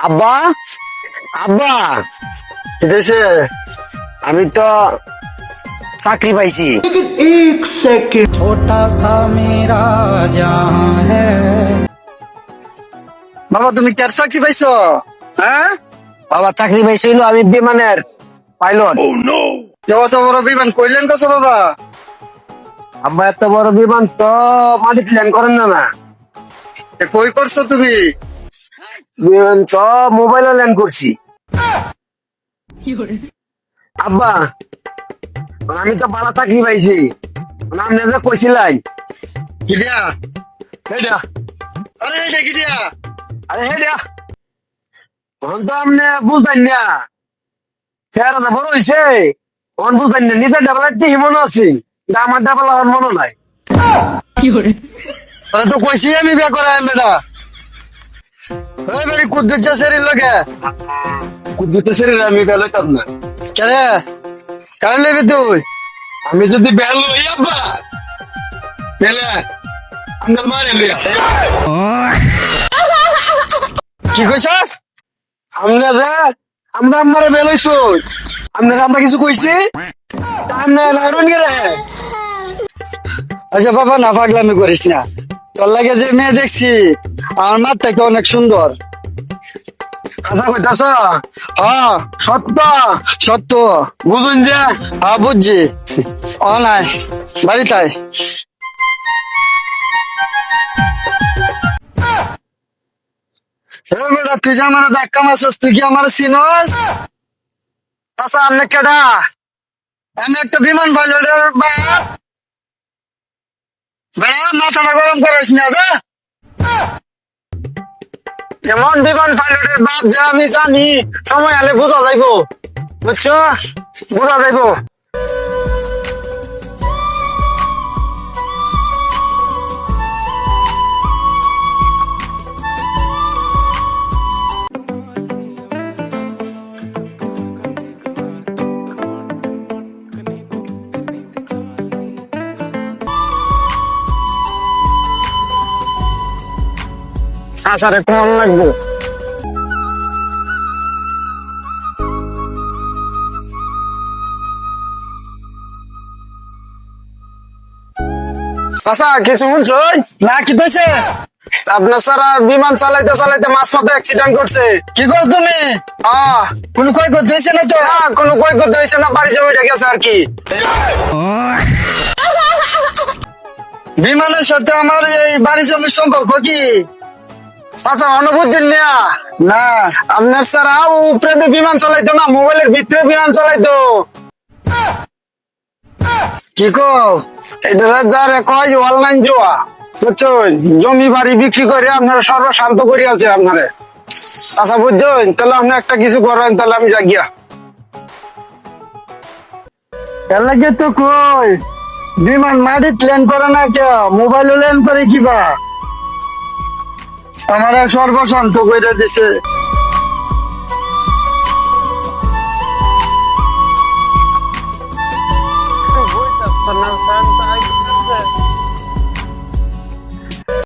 আব্বা আব্বা দেশে আমি তো চাকরি পাইছি। छोटा सा मेरा जहां है। বাবা তুমি চার চাকরি পাইছো? হ্যাঁ বাবা চাকরি পাইছিল, আমি বিমানের পাইলট। এত বড় বিমান কইলেন কত বাবা? আব্বা এত বড় বিমান তো মাটি প্ল্যান করেন না না। কই করছো তুমি? বিমান তো মোবাইলে ল্যান্ড করছি। আব্বা আমি তো ভালো চাকরি পাইছি, আপনি যে কইছিলেন কিডিয়া হেডা, আরে হেডা কিডিয়া, আরে হেডা তখন তো আপনি বুঝলেন না, চেহারাটা বড় হয়েছে তখন বুঝলেন না। নিজের ডাবলার দেখি মনে আছি, কিন্তু আমার ডাবল আমার মনে নাই। তাহলে তো কইছি আমি বিয়ে করাই বেটা। এবারে কুদ্দুর শরীর লাগে, কুদ্দুর শরীর আমি বেলা কাজ না কেন কারণ নেবি তুই? আমি যদি বেল লই আব্বা তাহলে আমরা মারে লইয়া কি কইছাস? আমরা যা আমরা আমারে বেল হইছো, আমরা কিছু কইছি আমরা লাইরন গেরে। আচ্ছা বাবা না পাগলামি করিস না, তোর লাগে যে মেয়ে দেখছি আমার মার থেকে অনেক সুন্দর। আচ্ছা কইতাছ? হ্যাঁ সত্য সত্য বুঝুন যে। হ্যাঁ বুঝছি। ও নাই বাড়িতে বেটা, তুই যে আমার ধাক্কা মারছস, তুই কি আমার চিনস? আচ্ছা আমি কেডা? আমি একটা বিমান পাইলটের বাপ। বেড়া মাথাটা গরম করিস না যা। যেমন বিমান পাইলটের বাপ যা আমি জানি, সময় হলে বোঝা যাইব, বুঝছো? বোঝা যাইব। আচ্ছা রে কম লাগবো। চাচা কিছু শুনছো না? কি হয়েছে? আপনার সারা বিমান চালাইতে চালাইতে মাঝ পথে অ্যাক্সিডেন্ট করছে। কি করো তুমি? কোনো ক্ষয়ক্ষতি হয়েছে না তো? না কোনো ক্ষয়ক্ষতি হয়েছে না, বাড়ি জমে গেছে আর কি। বিমানের সাথে আমার এই বাড়ি জমির সম্পর্ক কি? আচ্ছা অনুভূতি নেয়া না, আপনার সারা উপরে বিমান চালাইতো না, মোবাইলের ভিতরে বিমান চালাইতো। কি কো এটা যারে কয় অনলাইন জোয়া, বুঝছো? জমি বাড়ি বিক্রি করে আপনারা সর্বশান্ত করে আছে আপনারে। চাচা বুঝছেন? তাহলে আপনি একটা কিছু করেন, তাহলে আমি জাগিয়া এর লাগে তো কই বিমান মাটিত ল্যান্ড করে না কে, মোবাইলে ল্যান্ড করে কিবা আমার সর্বশান্ত করে দিছে।